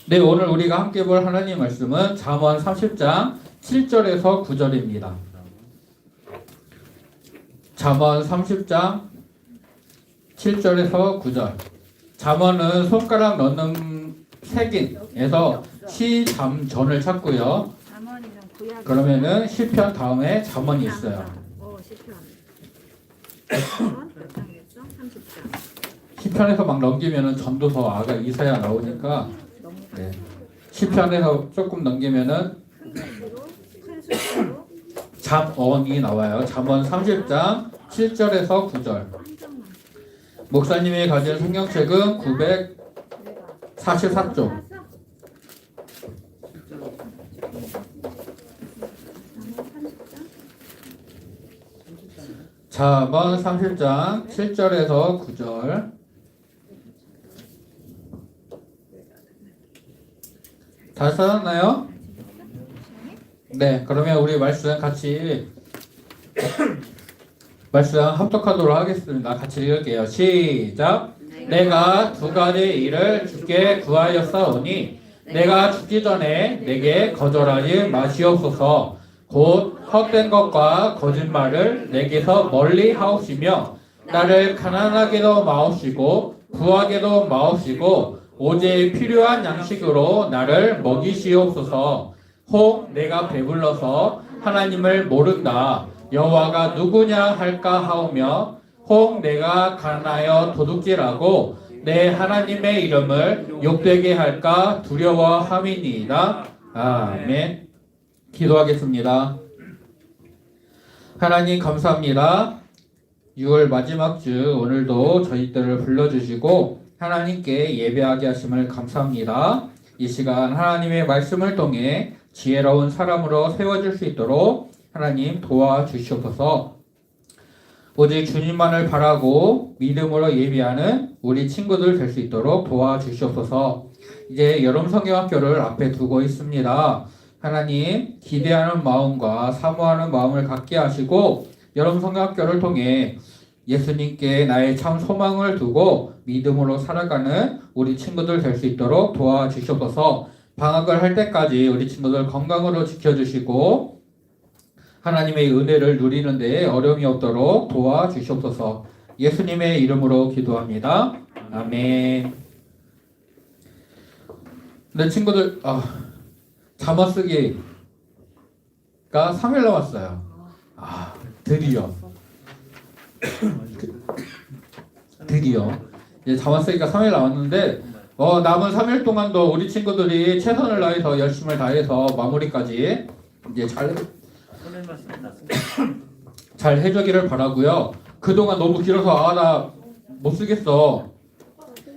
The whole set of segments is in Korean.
네, 오늘 우리가 함께 볼 하나님 말씀은 잠언 30장 7절에서 9절입니다. 잠언 30장 7절에서 9절. 잠언은 손가락 넣는 색인에서 시잠전을 찾고요. 그러면은 시편 다음에 잠언이 있어요. 시편에서 막 넘기면은 전도서 아가 이사야 나오니까 네. 시편에서 조금 넘기면은 잠언이 나와요. 잠언 30장 7절에서 9절. 목사님이 가진 성경책은 944쪽. 잠언 30장 7절에서 9절. 다 찾았나요? 네, 그러면 우리 말씀 같이 말씀 합독하도록 하겠습니다. 같이 읽을게요. 시작. 내가 두 가지 일을 주께 구하였사오니 내가 죽기 전에 내게 거절하지 마시옵소서. 곧 헛된 것과 거짓말을 내게서 멀리 하옵시며 나를 가난하게도 마옵시고 부하게도 마옵시고 오직 필요한 양식으로 나를 먹이시옵소서. 혹 내가 배불러서 하나님을 모른다. 여호와가 누구냐 할까 하오며 혹 내가 가난하여 도둑질하고 내 하나님의 이름을 욕되게 할까 두려워함이니이다. 아멘. 기도하겠습니다. 하나님 감사합니다. 6월 마지막 주 오늘도 저희들을 불러주시고 하나님께 예배하게 하심을 감사합니다. 이 시간 하나님의 말씀을 통해 지혜로운 사람으로 세워질 수 있도록 하나님 도와주시옵소서. 오직 주님만을 바라고 믿음으로 예배하는 우리 친구들 될 수 있도록 도와주시옵소서. 이제 여름 성경학교를 앞에 두고 있습니다. 하나님 기대하는 마음과 사모하는 마음을 갖게 하시고 여름 성경학교를 통해 예수님께 나의 참 소망을 두고 믿음으로 살아가는 우리 친구들 될 수 있도록 도와주시옵소서. 방학을 할 때까지 우리 친구들 건강으로 지켜주시고 하나님의 은혜를 누리는 데 어려움이 없도록 도와주시옵소서. 예수님의 이름으로 기도합니다. 아멘. 네, 친구들 잠언 쓰기가 3일 남았어요. 드디어 이제 잠언 쓰기가 3일 남았는데 남은 3일 동안도 우리 친구들이 최선을 다해서 열심을 다해서 마무리까지 이제 잘 해주기를 바라고요. 그동안 너무 길어서 나 못 쓰겠어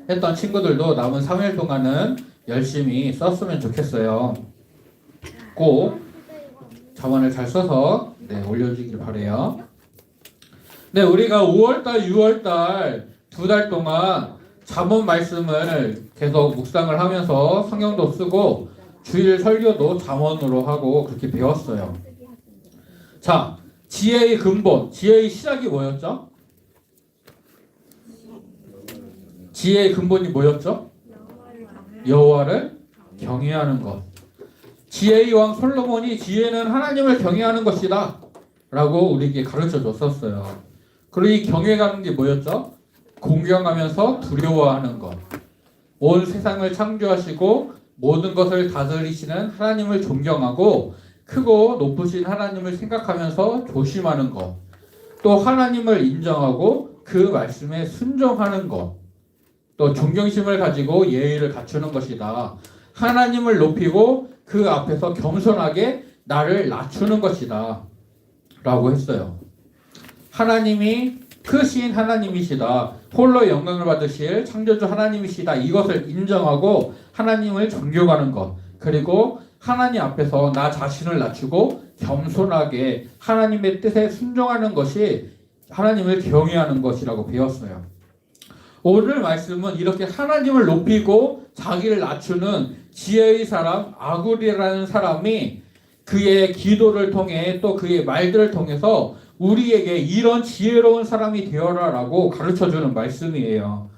했던 친구들도 남은 3일 동안은 열심히 썼으면 좋겠어요. 꼭 잠언을 잘 써서 올려주길 바라요. 네, 우리가 5월달, 6월달 2달 동안 잠언 말씀을 계속 묵상을 하면서 성경도 쓰고 주일 설교도 잠언으로 하고 그렇게 배웠어요. 자, 지혜의 근본, 지혜의 시작이 뭐였죠? 지혜의 근본이 뭐였죠? 여호와를 경외하는 것. 지혜의 왕 솔로몬이 지혜는 하나님을 경외하는 것이다 라고 우리에게 가르쳐 줬었어요. 그리고 이 경외하는 게 뭐였죠? 공경하면서 두려워하는 것. 온 세상을 창조하시고 모든 것을 다스리시는 하나님을 존경하고 크고 높으신 하나님을 생각하면서 조심하는 것. 또 하나님을 인정하고 그 말씀에 순종하는 것. 또 존경심을 가지고 예의를 갖추는 것이다. 하나님을 높이고 그 앞에서 겸손하게 나를 낮추는 것이다 라고 했어요. 하나님이 크신 하나님이시다. 홀로 영광을 받으실 창조주 하나님이시다. 이것을 인정하고 하나님을 존경하는 것. 그리고 하나님 앞에서 나 자신을 낮추고 겸손하게 하나님의 뜻에 순종하는 것이 하나님을 경외하는 것이라고 배웠어요. 오늘 말씀은 이렇게 하나님을 높이고 자기를 낮추는 지혜의 사람 아굴이라는 사람이 그의 기도를 통해 또 그의 말들을 통해서 우리에게 이런 지혜로운 사람이 되어라라고 가르쳐주는 말씀이에요.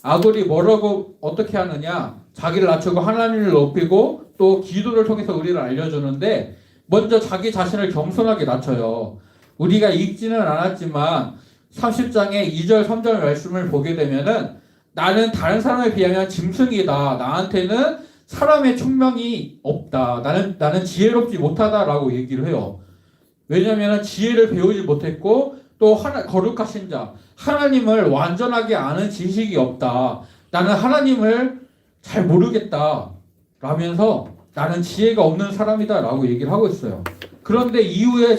아굴이 뭐라고 어떻게 하느냐? 자기를 낮추고 하나님을 높이고 또 기도를 통해서 우리를 알려주는데 먼저 자기 자신을 겸손하게 낮춰요. 우리가 읽지는 않았지만 30장의 2절 3절 말씀을 보게 되면은 나는 다른 사람에 비하면 짐승이다. 나한테는 사람의 총명이 없다. 나는 지혜롭지 못하다라고 얘기를 해요. 왜냐하면 지혜를 배우지 못했고 또 거룩하신 자 하나님을 완전하게 아는 지식이 없다. 나는 하나님을 잘 모르겠다. 라면서 나는 지혜가 없는 사람이다. 라고 얘기를 하고 있어요. 그런데 이후에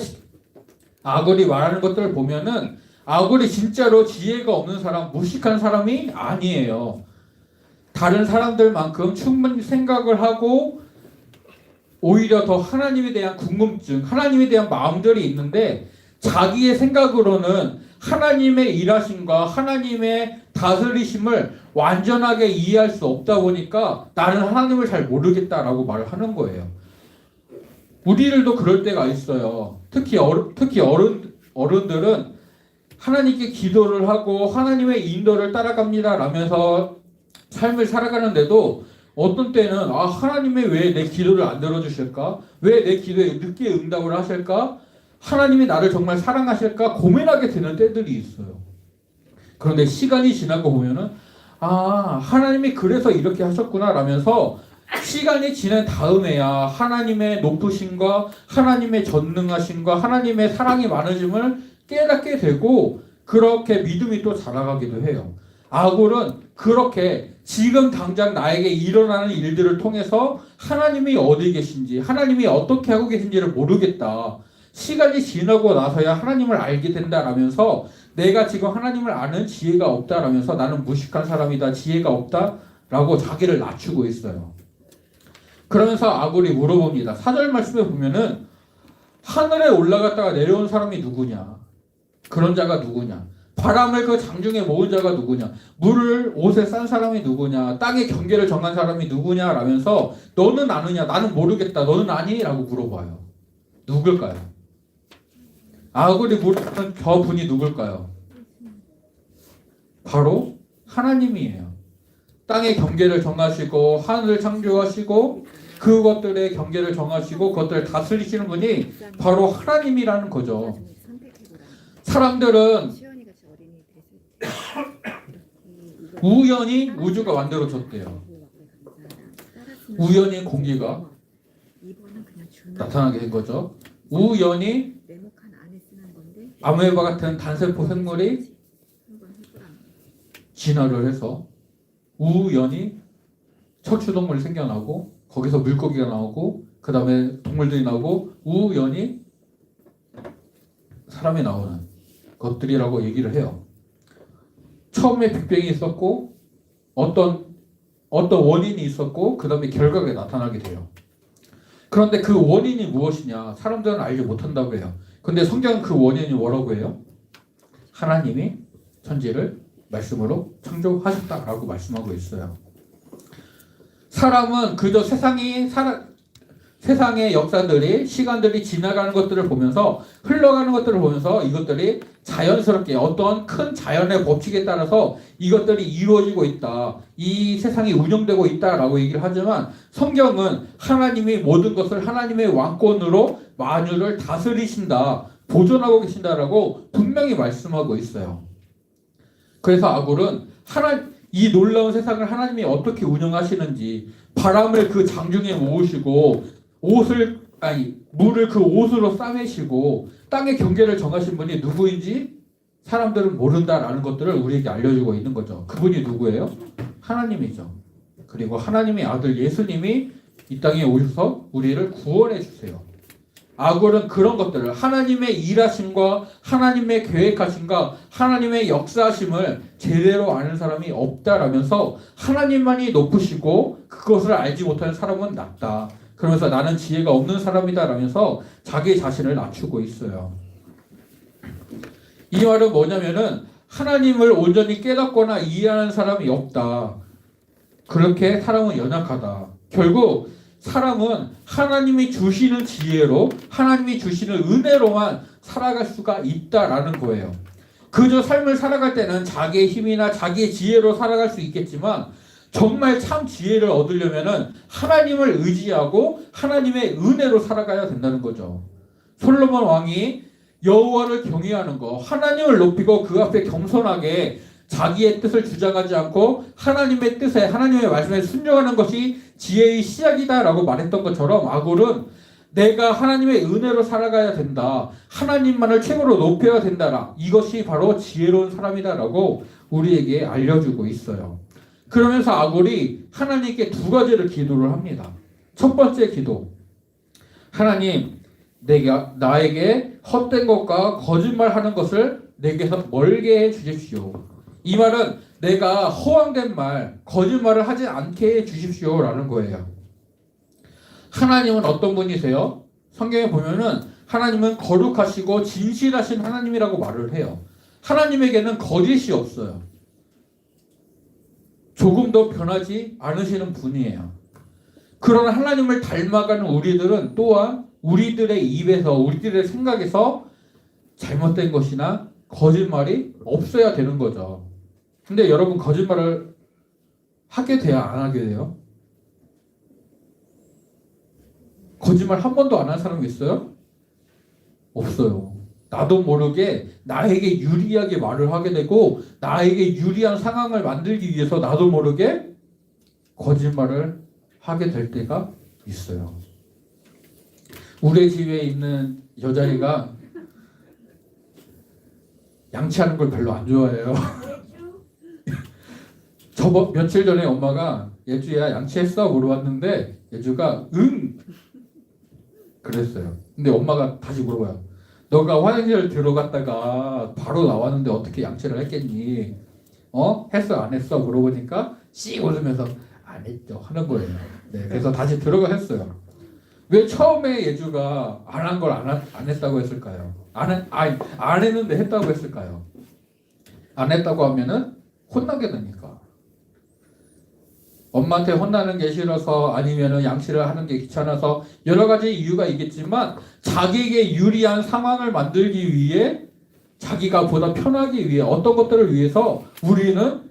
아굴이 말하는 것들을 보면은 아굴이 진짜로 지혜가 없는 사람, 무식한 사람이 아니에요. 다른 사람들만큼 충분히 생각을 하고 오히려 더 하나님에 대한 궁금증, 하나님에 대한 마음들이 있는데 자기의 생각으로는 하나님의 일하심과 하나님의 다스리심을 완전하게 이해할 수 없다 보니까 나는 하나님을 잘 모르겠다라고 말을 하는 거예요. 우리들도 그럴 때가 있어요. 특히 어른들은 하나님께 기도를 하고 하나님의 인도를 따라갑니다 라면서 삶을 살아가는데도 어떤 때는 하나님이 왜 내 기도를 안 들어주실까? 왜 내 기도에 늦게 응답을 하실까? 하나님이 나를 정말 사랑하실까? 고민하게 되는 때들이 있어요. 그런데 시간이 지나고 보면은 하나님이 그래서 이렇게 하셨구나 라면서 시간이 지난 다음에야 하나님의 높으심과 하나님의 전능하심과 하나님의 사랑이 많으심을 깨닫게 되고 그렇게 믿음이 또 자라가기도 해요. 아굴은 그렇게 지금 당장 나에게 일어나는 일들을 통해서 하나님이 어디 계신지 하나님이 어떻게 하고 계신지를 모르겠다. 시간이 지나고 나서야 하나님을 알게 된다라면서 내가 지금 하나님을 아는 지혜가 없다라면서 나는 무식한 사람이다. 지혜가 없다라고 자기를 낮추고 있어요. 그러면서 아굴이 물어봅니다. 4절 말씀에 보면은 하늘에 올라갔다가 내려온 사람이 누구냐? 그런 자가 누구냐? 바람을 그 장중에 모은 자가 누구냐? 물을 옷에 싼 사람이 누구냐? 땅의 경계를 정한 사람이 누구냐? 라면서 너는 아느냐? 나는 모르겠다. 너는 아니? 라고 물어봐요. 누굴까요? 아굴이 물어보는 저 분이 누굴까요? 바로 하나님이에요. 땅의 경계를 정하시고 하늘을 창조하시고 그것들의 경계를 정하시고 그것들을 다스리시는 분이 바로 하나님이라는 거죠. 사람들은 우연히 우주가 만들어졌대요. 우연히 공기가 나타나게 된 거죠. 우연히 아모eba 같은 단세포 생물이 진화를 해서 우연히 척추동물이 생겨나고 거기서 물고기가 나오고 그 다음에 동물들이 나오고 우연히 사람이 나오는 것들이라고 얘기를 해요. 처음에 빅뱅이 있었고 어떤 원인이 있었고 그 다음에 결과가 나타나게 돼요. 그런데 그 원인이 무엇이냐? 사람들은 알지 못한다고 해요. 근데 성경은 그 원인이 뭐라고 해요? 하나님이 천지를 말씀으로 창조하셨다라고 말씀하고 있어요. 사람은 그저 세상의 역사들이 시간들이 지나가는 것들을 보면서 흘러가는 것들을 보면서 이것들이 자연스럽게 어떤 큰 자연의 법칙에 따라서 이것들이 이루어지고 있다. 이 세상이 운영되고 있다라고 얘기를 하지만 성경은 하나님이 모든 것을 하나님의 왕권으로 만유를 다스리신다. 보존하고 계신다라고 분명히 말씀하고 있어요. 그래서 아굴은 이 놀라운 세상을 하나님이 어떻게 운영하시는지 바람을 그 장중에 모으시고 물을 그 옷으로 싸매시고 땅의 경계를 정하신 분이 누구인지 사람들은 모른다라는 것들을 우리에게 알려주고 있는 거죠. 그분이 누구예요? 하나님이죠. 그리고 하나님의 아들 예수님이 이 땅에 오셔서 우리를 구원해 주세요. 아굴은 그런 것들을 하나님의 일하심과 하나님의 계획하심과 하나님의 역사하심을 제대로 아는 사람이 없다라면서 하나님만이 높으시고 그것을 알지 못하는 사람은 낮다. 그러면서 나는 지혜가 없는 사람이다 라면서 자기 자신을 낮추고 있어요. 이 말은 뭐냐면은 하나님을 온전히 깨닫거나 이해하는 사람이 없다. 그렇게 사람은 연약하다. 결국 사람은 하나님이 주시는 지혜로 하나님이 주시는 은혜로만 살아갈 수가 있다라는 거예요. 그저 삶을 살아갈 때는 자기의 힘이나 자기의 지혜로 살아갈 수 있겠지만 정말 참 지혜를 얻으려면은 하나님을 의지하고 하나님의 은혜로 살아가야 된다는 거죠. 솔로몬 왕이 여호와를 경외하는 거, 하나님을 높이고 그 앞에 겸손하게 자기의 뜻을 주장하지 않고 하나님의 뜻에, 하나님의 말씀에 순종하는 것이 지혜의 시작이다라고 말했던 것처럼 아굴은 내가 하나님의 은혜로 살아가야 된다, 하나님만을 최고로 높여야 된다, 이것이 바로 지혜로운 사람이다라고 우리에게 알려주고 있어요. 그러면서 아굴이 하나님께 두 가지를 기도를 합니다. 첫 번째 기도, 하나님, 내가 나에게 헛된 것과 거짓말하는 것을 내게서 멀게 해 주십시오. 이 말은 내가 허황된 말, 거짓말을 하지 않게 해 주십시오라는 거예요. 하나님은 어떤 분이세요? 성경에 보면은 하나님은 거룩하시고 진실하신 하나님이라고 말을 해요. 하나님에게는 거짓이 없어요. 조금도 변하지 않으시는 분이에요. 그런 하나님을 닮아가는 우리들은 또한 우리들의 입에서, 우리들의 생각에서 잘못된 것이나 거짓말이 없어야 되는 거죠. 근데 여러분, 거짓말을 하게 돼야 안 하게 돼요? 거짓말 한 번도 안 한 사람이 있어요? 없어요. 나도 모르게 나에게 유리하게 말을 하게 되고 나에게 유리한 상황을 만들기 위해서 나도 모르게 거짓말을 하게 될 때가 있어요. 우리 집에 있는 여자애가 양치하는 걸 별로 안 좋아해요. 며칠 전에 엄마가 예주야 양치했어? 물어봤는데 예주가 응! 그랬어요. 근데 엄마가 다시 물어봐요. 너가 화장실 들어갔다가 바로 나왔는데 어떻게 양치를 했겠니? 했어 안 했어? 물어보니까 씩 웃으면서 안 했죠 하는 거예요. 네, 그래서 다시 들어가 했어요. 왜 처음에 예주가 안 한 걸 안 했다고 했을까요? 안 했는데 했다고 했을까요? 안 했다고 하면은 혼나게 되니까. 엄마한테 혼나는 게 싫어서, 아니면은 양치를 하는 게 귀찮아서, 여러 가지 이유가 있겠지만 자기에게 유리한 상황을 만들기 위해, 자기가 보다 편하기 위해, 어떤 것들을 위해서 우리는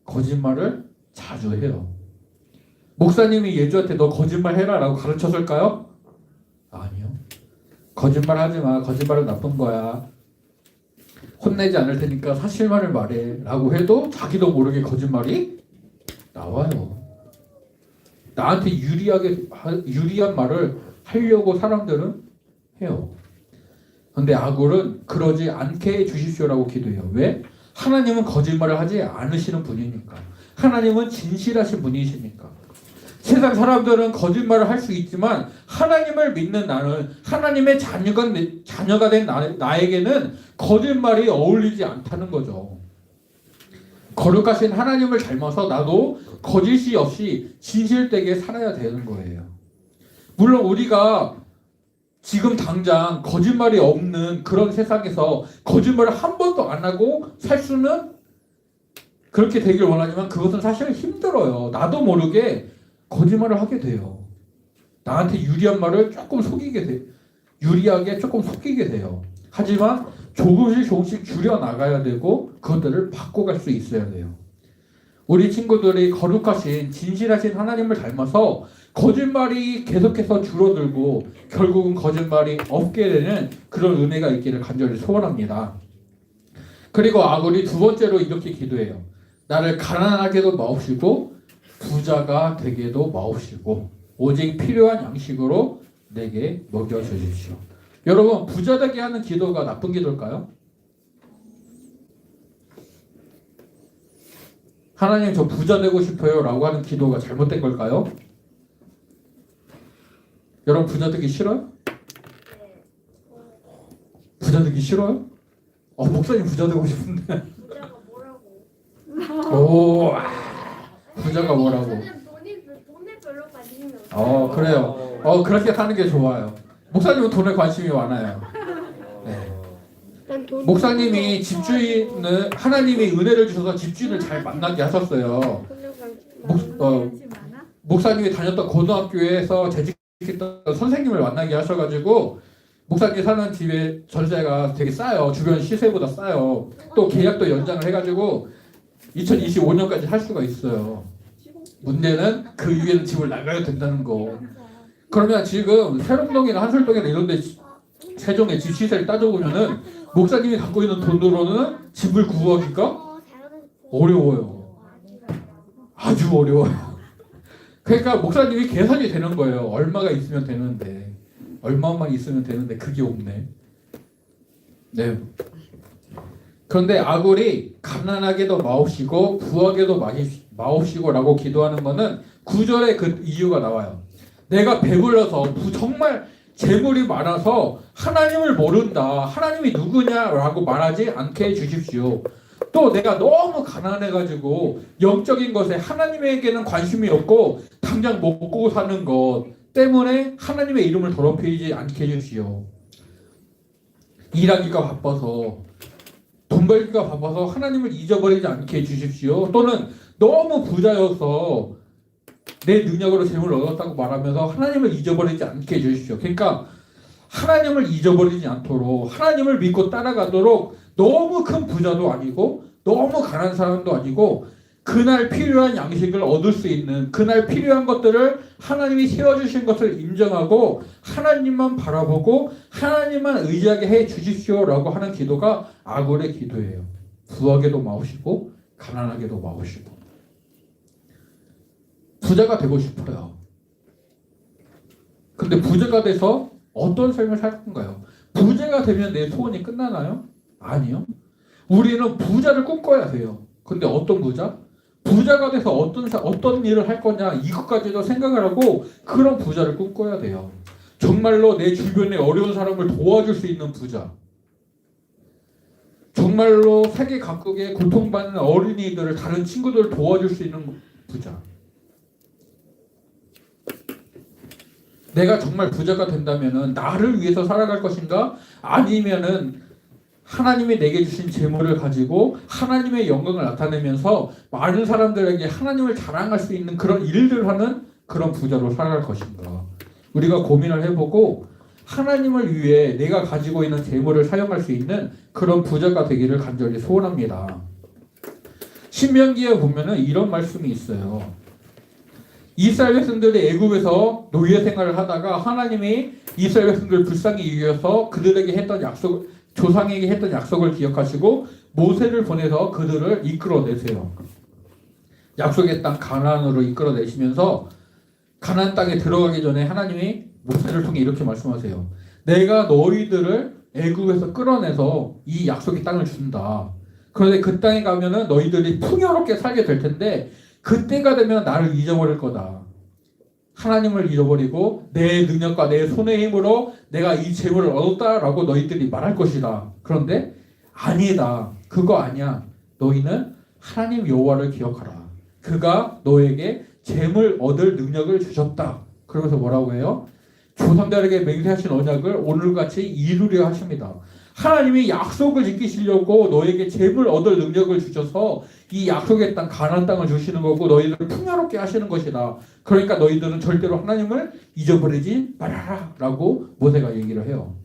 거짓말을 자주 해요. 목사님이 예주한테 너 거짓말 해라 라고 가르쳤을까요? 아니요. 거짓말 하지 마. 거짓말은 나쁜 거야. 혼내지 않을 테니까 사실만을 말해 라고 해도 자기도 모르게 거짓말이 나와요. 나한테 유리한 말을 하려고 사람들은 해요. 근데 아굴은 그러지 않게 해 주십시오라고 기도해요. 왜? 하나님은 거짓말을 하지 않으시는 분이니까. 하나님은 진실하신 분이시니까. 세상 사람들은 거짓말을 할 수 있지만 하나님을 믿는 나는, 하나님의 자녀가 된 나에게는 거짓말이 어울리지 않다는 거죠. 거룩하신 하나님을 닮아서 나도 거짓이 없이 진실되게 살아야 되는 거예요. 물론 우리가 지금 당장 거짓말이 없는 그런 세상에서 거짓말을 한 번도 안 하고 살 수는, 그렇게 되길 원하지만 그것은 사실 힘들어요. 나도 모르게 거짓말을 하게 돼요. 나한테 유리한 말을 조금 유리하게 조금 속이게 돼요. 하지만 조금씩 줄여나가야 되고 그것들을 바꿔갈 수 있어야 돼요. 우리 친구들이 거룩하신 진실하신 하나님을 닮아서 거짓말이 계속해서 줄어들고 결국은 거짓말이 없게 되는 그런 은혜가 있기를 간절히 소원합니다. 그리고 아굴이 두 번째로 이렇게 기도해요. 나를 가난하게도 마옵시고 부자가 되게도 마옵시고 오직 필요한 양식으로 내게 먹여주십시오. 여러분, 부자 되게 하는 기도가 나쁜 기도일까요? 하나님 저 부자 되고 싶어요 라고 하는 기도가 잘못된 걸까요? 여러분, 부자 되기 싫어요? 부자 되기 싫어요? 목사님 부자 되고 싶은데. 부자가 뭐라고? 부자가 뭐라고? 돈에 별로 관심이 없어요. 그래요. 그렇게 사는 게 좋아요. 목사님은 돈에 관심이 많아요. 네. 목사님이 집주인을, 하나님이 은혜를 주셔서 집주인을 잘 만나게 하셨어요. 목사님이 다녔던 고등학교에서 재직했던 선생님을 만나게 하셔가지고 목사님이 사는 집에 전세가 되게 싸요. 주변 시세보다 싸요. 또 계약도 연장을 해가지고 2025년까지 할 수가 있어요. 문제는 그 위에는 집을 나가야 된다는 거. 그러면 지금 세롱동이나 한솔동이나 이런 데 세종의 집 시세를 따져보면은 목사님이 갖고 있는 돈으로는 집을 구하기가 어려워요. 아주 어려워요. 그러니까 목사님이 계산이 되는 거예요. 얼마가 있으면 되는데, 얼마만 있으면 되는데 그게 없네. 네. 그런데 아굴이 가난하게도 마옵시고 부하게도 마옵시고라고 기도하는 거는 9절에 그 이유가 나와요. 내가 배불러서 정말 재물이 많아서 하나님을 모른다, 하나님이 누구냐라고 말하지 않게 해주십시오. 또 내가 너무 가난해가지고 영적인 것에 하나님에게는 관심이 없고 당장 먹고 사는 것 때문에 하나님의 이름을 더럽히지 않게 해주시오. 일하기가 바빠서, 돈 벌기가 바빠서 하나님을 잊어버리지 않게 해주십시오. 또는 너무 부자여서 내 능력으로 재물을 얻었다고 말하면서 하나님을 잊어버리지 않게 해주십시오. 그러니까 하나님을 잊어버리지 않도록, 하나님을 믿고 따라가도록 너무 큰 부자도 아니고 너무 가난한 사람도 아니고 그날 필요한 양식을 얻을 수 있는, 그날 필요한 것들을 하나님이 세워주신 것을 인정하고 하나님만 바라보고 하나님만 의지하게 해 주십시오라고 하는 기도가 아굴의 기도예요. 부하게도 마오시고 가난하게도 마오시고. 부자가 되고 싶어요. 근데 부자가 돼서 어떤 삶을 살 건가요? 부자가 되면 내 소원이 끝나나요? 아니요. 우리는 부자를 꿈꿔야 돼요. 근데 어떤 부자? 부자가 돼서 어떤 일을 할 거냐, 이것까지도 생각을 하고 그런 부자를 꿈꿔야 돼요. 정말로 내 주변에 어려운 사람을 도와줄 수 있는 부자, 정말로 세계 각국에 고통받는 어린이들을, 다른 친구들을 도와줄 수 있는 부자. 내가 정말 부자가 된다면은 나를 위해서 살아갈 것인가? 아니면은 하나님이 내게 주신 재물을 가지고 하나님의 영광을 나타내면서 많은 사람들에게 하나님을 자랑할 수 있는 그런 일들을 하는 그런 부자로 살아갈 것인가? 우리가 고민을 해보고 하나님을 위해 내가 가지고 있는 재물을 사용할 수 있는 그런 부자가 되기를 간절히 소원합니다. 신명기에 보면은 이런 말씀이 있어요. 이스라엘 백성들이 애굽에서 노예 생활을 하다가 하나님이 이스라엘 백성들을 불쌍히 여겨서 그들에게 했던 조상에게 했던 약속을 기억하시고 모세를 보내서 그들을 이끌어내세요. 약속의 땅 가나안으로 이끌어내시면서 가나안 땅에 들어가기 전에 하나님이 모세를 통해 이렇게 말씀하세요. 내가 너희들을 애굽에서 끌어내서 이 약속의 땅을 준다. 그런데 그 땅에 가면은 너희들이 풍요롭게 살게 될 텐데 그때가 되면 나를 잊어버릴 거다. 하나님을 잃어버리고 내 능력과 내 손의 힘으로 내가 이 재물을 얻었다라고 너희들이 말할 것이다. 그런데 아니다. 그거 아니야. 너희는 하나님 여호와를 기억하라. 그가 너에게 재물 얻을 능력을 주셨다. 그러면서 뭐라고 해요? 조상들에게 맹세하신 언약을 오늘같이 이루려 하십니다. 하나님이 약속을 지키시려고 너에게 재물 얻을 능력을 주셔서 이 약속의 땅 가나안 땅을 주시는 거고 너희들을 풍요롭게 하시는 것이다. 그러니까 너희들은 절대로 하나님을 잊어버리지 말아라 라고 모세가 얘기를 해요.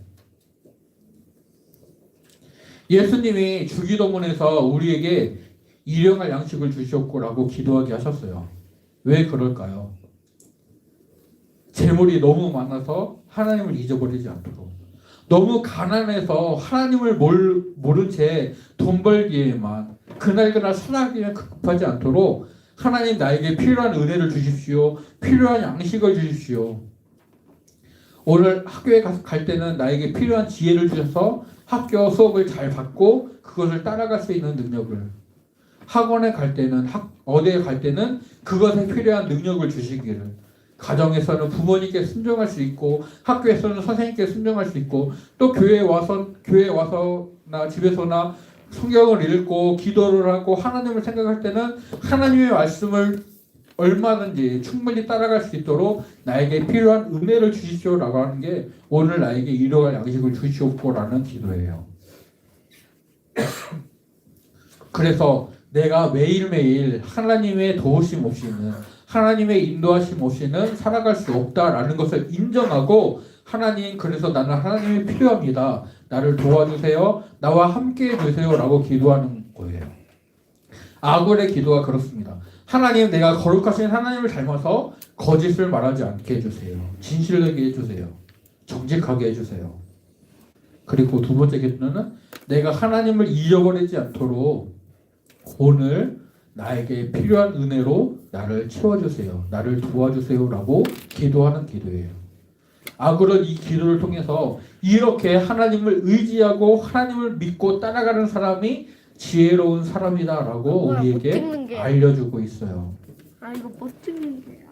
예수님이 주기도문에서 우리에게 일용할 양식을 주셨고 라고 기도하게 하셨어요. 왜 그럴까요? 재물이 너무 많아서 하나님을 잊어버리지 않도록, 너무 가난해서 하나님을 모른 채 돈 벌기에만 그날 살아가기에 급하지 않도록 하나님 나에게 필요한 은혜를 주십시오. 필요한 양식을 주십시오. 오늘 학교에 갈 때는 나에게 필요한 지혜를 주셔서 학교 수업을 잘 받고 그것을 따라갈 수 있는 능력을, 학원에 갈 때는 어디에 갈 때는 그것에 필요한 능력을 주시기를, 가정에서는 부모님께 순종할 수 있고 학교에서는 선생님께 순종할 수 있고 또 교회에 와서나 집에서나 성경을 읽고 기도를 하고 하나님을 생각할 때는 하나님의 말씀을 얼마든지 충분히 따라갈 수 있도록 나에게 필요한 은혜를 주십시오라고 하는 게 오늘 나에게 일용할 양식을 주시옵고라는 기도예요. 그래서 내가 매일매일 하나님의 도우심 없이는, 하나님의 인도하심 없이는 살아갈 수 없다라는 것을 인정하고, 하나님, 그래서 나는 하나님이 필요합니다. 나를 도와주세요. 나와 함께 해주세요. 라고 기도하는 거예요. 아굴의 기도가 그렇습니다. 하나님, 내가 거룩하신 하나님을 닮아서 거짓을 말하지 않게 해주세요. 진실되게 해주세요. 정직하게 해주세요. 그리고 두 번째 기도는 내가 하나님을 잊어버리지 않도록 오늘 나에게 필요한 은혜로 나를 채워주세요. 나를 도와주세요. 라고 기도하는 기도예요. 아굴은 이 기도를 통해서 이렇게 하나님을 의지하고 하나님을 믿고 따라가는 사람이 지혜로운 사람이다 라고 뭐야, 못 우리에게 찍는 게. 알려주고 있어요. 아 이거 못 찍는 게야.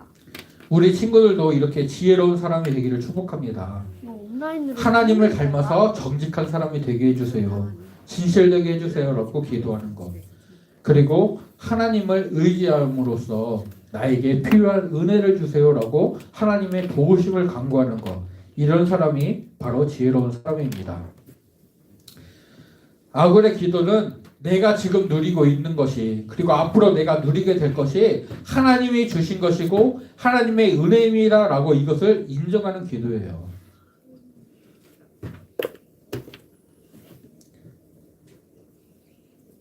우리 친구들도 이렇게 지혜로운 사람이 되기를 축복합니다. 이거 온라인으로. 하나님을 찍는 거야. 닮아서 정직한 사람이 되게 해주세요. 진실되게 해주세요. 라고 기도하는 것. 그리고 하나님을 의지함으로써 나에게 필요한 은혜를 주세요. 라고 하나님의 도우심을 간구하는 것. 이런 사람이 바로 지혜로운 사람입니다. 아굴의 기도는 내가 지금 누리고 있는 것이, 그리고 앞으로 내가 누리게 될 것이 하나님이 주신 것이고 하나님의 은혜입니다. 라고 이것을 인정하는 기도예요.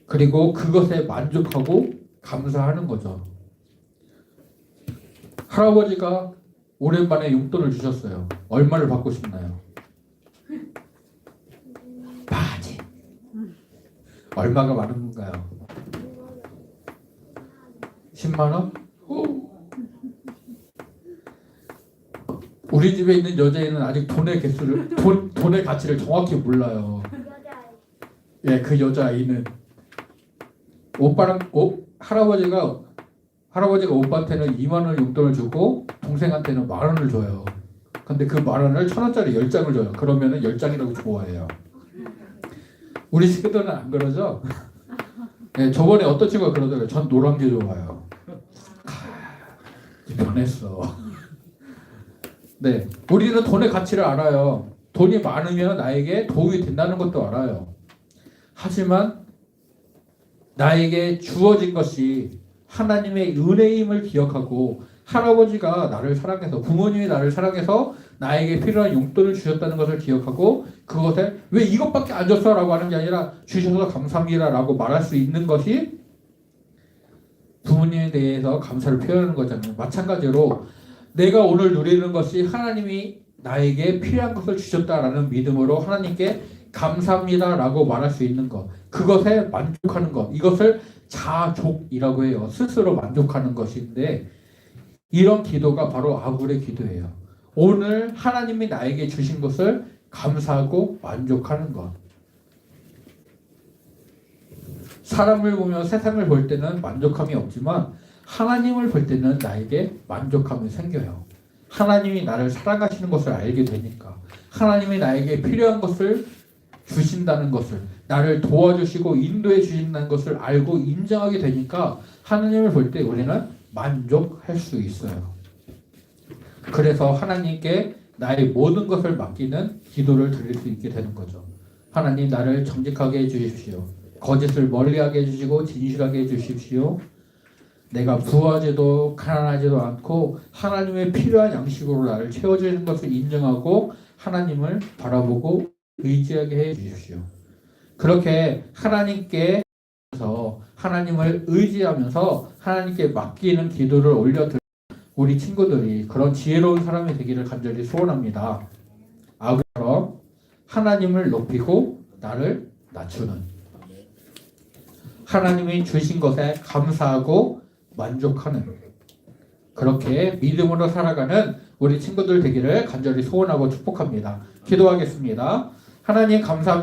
그리고 그것에 만족하고 감사하는 거죠. 할아버지가 오랜만에 용돈을 주셨어요. 얼마를 받고 싶나요? 바지. 얼마가 많은 건가요? 10만 원? 우리 집에 있는 여자애는 아직 돈의 개수를 돈의 가치를 정확히 몰라요. 예, 그 여자아이는 할아버지가 오빠한테는 2만 원 용돈을 주고 동생한테는 1만 원을 줘요. 근데 그 1만 원을 1,000원짜리 10장을 줘요. 그러면은 10장이라고 좋아해요. 우리 친구들은 안 그러죠? 네, 저번에 어떤 친구가 그러더라고요. 전 노란 게 좋아요. 변했어. 네, 우리는 돈의 가치를 알아요. 돈이 많으면 나에게 도움이 된다는 것도 알아요. 하지만 나에게 주어진 것이 하나님의 은혜임을 기억하고 할아버지가 나를 사랑해서, 부모님이 나를 사랑해서 나에게 필요한 용돈을 주셨다는 것을 기억하고 그것에 왜 이것밖에 안 줬어? 라고 하는 게 아니라 주셔서 감사합니다 라고 말할 수 있는 것이 부모님에 대해서 감사를 표현하는 거잖아요. 마찬가지로 내가 오늘 누리는 것이 하나님이 나에게 필요한 것을 주셨다라는 믿음으로 하나님께 감사합니다 라고 말할 수 있는 것, 그것에 만족하는 것, 이것을 자족이라고 해요. 스스로 만족하는 것인데 이런 기도가 바로 아굴의 기도예요. 오늘 하나님이 나에게 주신 것을 감사하고 만족하는 것. 사람을 보며 세상을 볼 때는 만족함이 없지만 하나님을 볼 때는 나에게 만족함이 생겨요. 하나님이 나를 사랑하시는 것을 알게 되니까, 하나님이 나에게 필요한 것을 주신다는 것을, 나를 도와주시고 인도해 주신다는 것을 알고 인정하게 되니까 하나님을 볼 때 우리는 만족할 수 있어요. 그래서 하나님께 나의 모든 것을 맡기는 기도를 드릴 수 있게 되는 거죠. 하나님, 나를 정직하게 해주십시오. 거짓을 멀리하게 해주시고 진실하게 해주십시오. 내가 부하지도 가난하지도 않고 하나님의 필요한 양식으로 나를 채워주는 것을 인정하고 하나님을 바라보고 의지하게 해주십시오. 그렇게 하나님께 하나님을 의지하면서 하나님께 맡기는 기도를 올려드리는 우리 친구들이 그런 지혜로운 사람이 되기를 간절히 소원합니다. 아그처럼 하나님을 높이고 나를 낮추는, 하나님이 주신 것에 감사하고 만족하는, 그렇게 믿음으로 살아가는 우리 친구들 되기를 간절히 소원하고 축복합니다. 기도하겠습니다. 하나님 감사합니다.